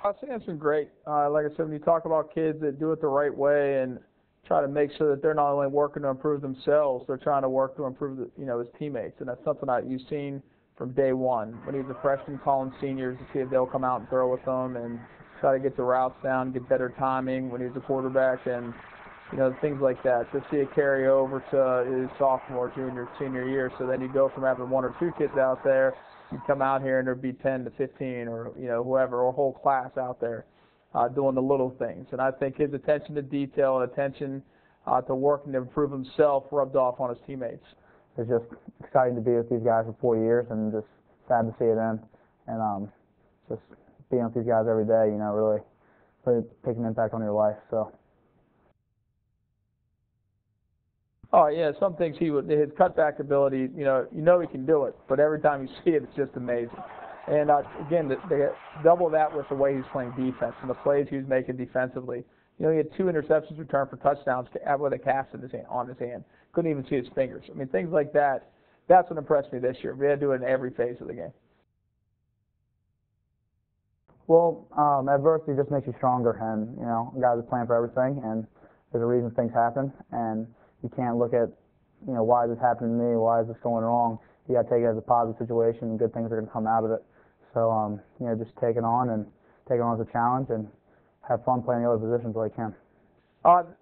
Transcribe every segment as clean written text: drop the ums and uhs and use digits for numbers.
I think it's been great. Like I said, when you talk about kids that do it the right way and try to make sure that they're not only working to improve themselves, they're trying to work to improve his teammates, and that's something that you've seen from day one. When he was a freshman, calling seniors to see if they'll come out and throw with them and try to get the routes down, get better timing when he was a quarterback, and things like that. To see it carry over to his sophomore, junior, senior year, so then you go from having one or two kids out there, you come out here and there'd be 10 to 15 or whoever, or a whole class out there doing the little things. And I think his attention to detail and attention to working to improve himself rubbed off on his teammates. It's just exciting to be with these guys for 4 years, and just sad to see it end. And just being with these guys every day, really takes an impact on your life. So. Oh yeah, some things his cutback ability, he can do it, but every time you see it, it's just amazing. And again, they double that with the way he's playing defense and the plays he was making defensively. He had 2 interceptions returned for touchdowns with a cast on his hand. Couldn't even see his fingers. I mean, things like that. That's what impressed me this year. We had to do it in every phase of the game. Well, adversity just makes you stronger, and guys are playing for everything, and there's a reason things happen, and you can't look at why is this happening to me, why is this going wrong. You got to take it as a positive situation, and good things are going to come out of it. So just take it on as a challenge, and have fun playing the other positions while you can.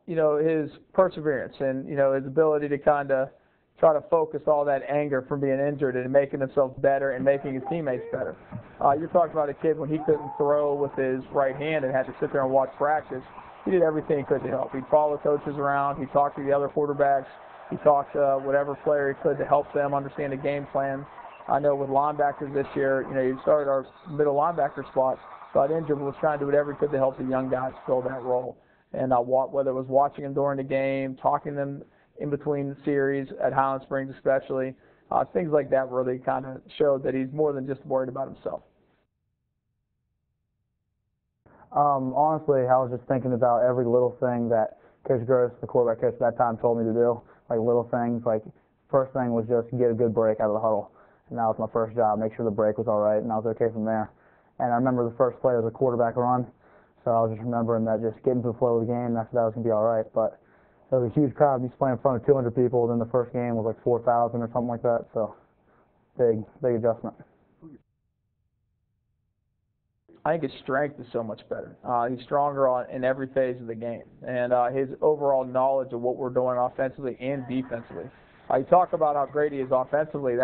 His perseverance and his ability to kind of try to focus all that anger from being injured and making himself better and making his teammates better. You're talking about a kid when he couldn't throw with his right hand and had to sit there and watch practice. He did everything he could to help. He'd follow coaches around. He talked to the other quarterbacks. He talked to whatever player he could to help them understand the game plan. I know with linebackers this year, he started our middle linebacker spot, got injured, but was trying to do whatever he could to help the young guys fill that role. And whether it was watching them during the game, talking to them in between the series at Highland Springs especially, things like that really kind of showed that he's more than just worried about himself. Honestly, I was just thinking about every little thing that Coach Gross, the quarterback coach at that time, told me to do. Like little things, like first thing was just get a good break out of the huddle. And that was my first job, make sure the break was all right, and I was okay from there. And I remember the first play was a quarterback run, so I was just remembering that just getting to the flow of the game, that was going to be all right. But it was a huge crowd. He's playing in front of 200 people, then the first game was like 4,000 or something like that, so big adjustment. I think his strength is so much better. He's stronger in every phase of the game, and his overall knowledge of what we're doing offensively and defensively. You talk about how great he is offensively.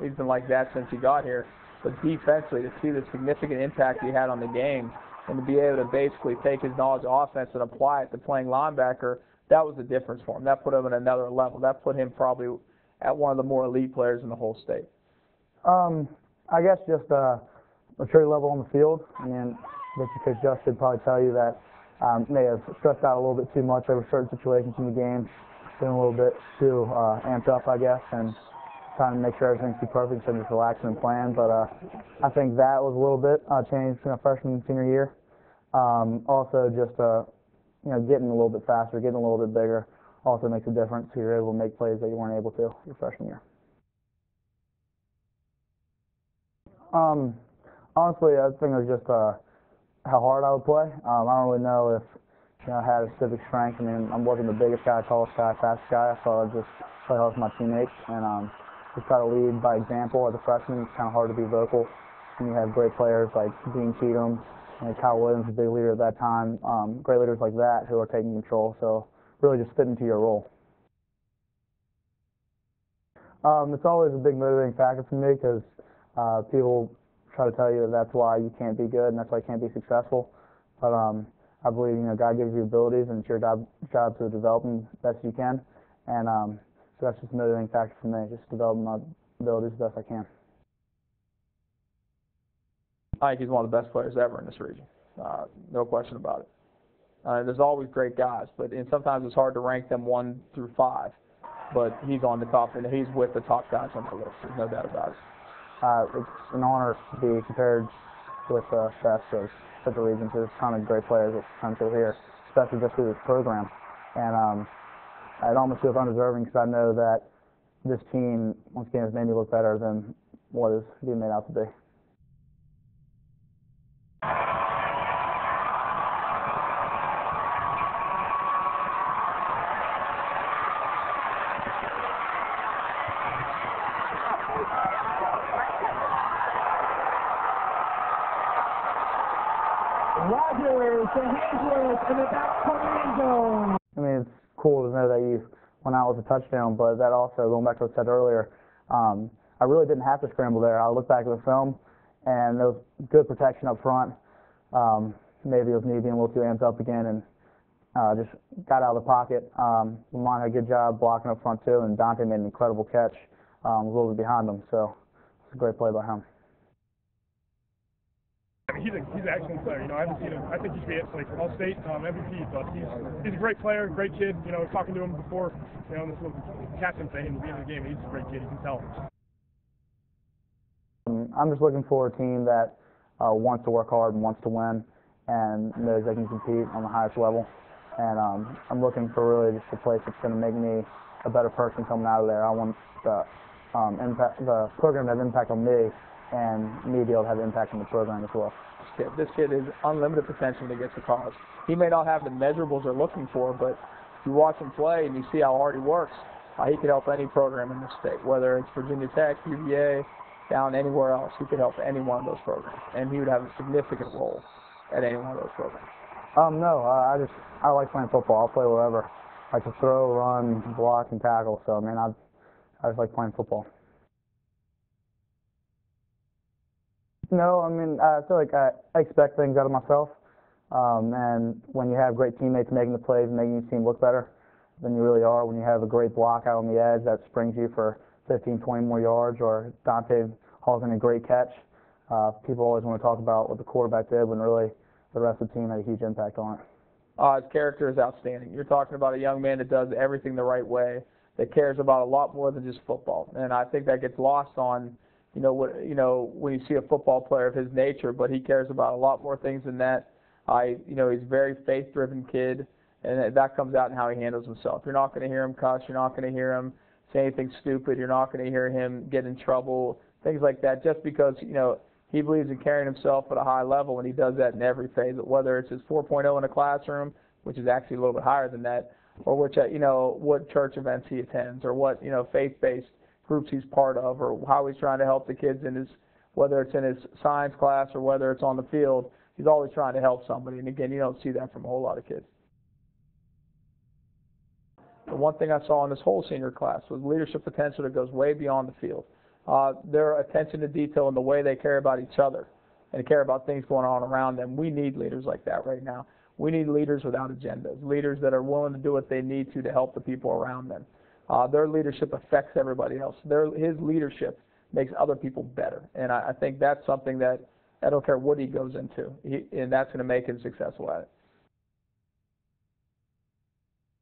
He's been like that since he got here. But defensively, to see the significant impact he had on the game, and to be able to basically take his knowledge of offense and apply it to playing linebacker, that was the difference for him. That put him at another level. That put him probably at one of the more elite players in the whole state. I guess just maturity level on the field. I mean, Coach Just could probably tell you that may have stressed out a little bit too much over certain situations in the game, been a little bit too amped up, I guess, and trying to make sure everything's too perfect instead of just relaxing and playing. But I think that was a little bit changed between our freshman and senior year. Also, just getting a little bit faster, getting a little bit bigger, also makes a difference. So you're able to make plays that you weren't able to your freshman year. Honestly, I think it was just how hard I would play. I don't really know if I had a specific strength. I mean, I wasn't the biggest guy, tallest guy, fastest guy. I thought I'd just play hard with my teammates and just try to lead by example. As a freshman, it's kind of hard to be vocal. And you have great players like Dean Cheatham, Kyle Williams, a big leader at that time, great leaders like that who are taking control. So really just fit into your role. It's always a big motivating factor for me because people try to tell you that that's why you can't be good and that's why you can't be successful. But I believe God gives you abilities and it's your job to develop them best you can. And so that's just a motivating factor for me, just developing my abilities the best I can. I think he's one of the best players ever in this region. No question about it. There's always great guys, and sometimes it's hard to rank them 1 through 5. But he's on the top, and he's with the top guys on the list. There's no doubt about it. It's an honor to be compared with the best of such a region. There's a ton of great players that come through here, especially just through this program. And it almost feels undeserving because I know that this team, once again, has made me look better than what is being made out to be. Rogers to Hansworth in the back corner end zone. I mean, it's cool to know that you went out with a touchdown, but that also, going back to what I said earlier, I really didn't have to scramble there. I looked back at the film, and there was good protection up front. Maybe it was me being a little too amped up again, and just got out of the pocket. Lamont had a good job blocking up front too, and Dante made an incredible catch a little bit behind him. So it's a great play by him. I mean, he's an excellent player. You know, I haven't seen him. I think he should be at like All-State MVP, but he's a great player, great kid. You know, talking to him before, you know, this little captain thing in the beginning of the game. He's a great kid. You can tell. I'm just looking for a team that wants to work hard and wants to win, and knows they can compete on the highest level. And I'm looking for really just a place that's going to make me a better person coming out of there. I want the program to have impact on me, and me be able to have impact on the program as well. This kid is unlimited potential when he gets to college. He may not have the measurables they're looking for, but if you watch him play and you see how hard he works, he could help any program in the state, whether it's Virginia Tech, UVA, down anywhere else. He could help any one of those programs, and he would have a significant role at any one of those programs. No, I like playing football. I'll play wherever. I can throw, run, block, and tackle. So, man, I just like playing football. No, I mean, I feel like I expect things out of myself. And when you have great teammates making the plays and making your team look better than you really are, when you have a great block out on the edge that springs you for 15, 20 more yards, or Dante hauling a great catch, people always want to talk about what the quarterback did when really the rest of the team had a huge impact on it. His character is outstanding. You're talking about a young man that does everything the right way, that cares about a lot more than just football. And I think that gets lost on, when you see a football player of his nature, but he cares about a lot more things than that. He's a very faith-driven kid, and that comes out in how he handles himself. You're not going to hear him cuss. You're not going to hear him say anything stupid. You're not going to hear him get in trouble, things like that, just because, he believes in carrying himself at a high level, and he does that in every phase, whether it's his 4.0 in a classroom, which is actually a little bit higher than that, or which, what church events he attends, or what, faith-based groups he's part of, or how he's trying to help the kids in his, whether it's in his science class or whether it's on the field. He's always trying to help somebody, and again, you don't see that from a whole lot of kids. The one thing I saw in this whole senior class was leadership potential that goes way beyond the field. Their attention to detail and the way they care about each other and care about things going on around them. We need leaders like that right now. We need leaders without agendas, leaders that are willing to do what they need to help the people around them. Their leadership affects everybody else. His leadership makes other people better, and I think that's something that I don't care what he goes into, and that's going to make him successful at it.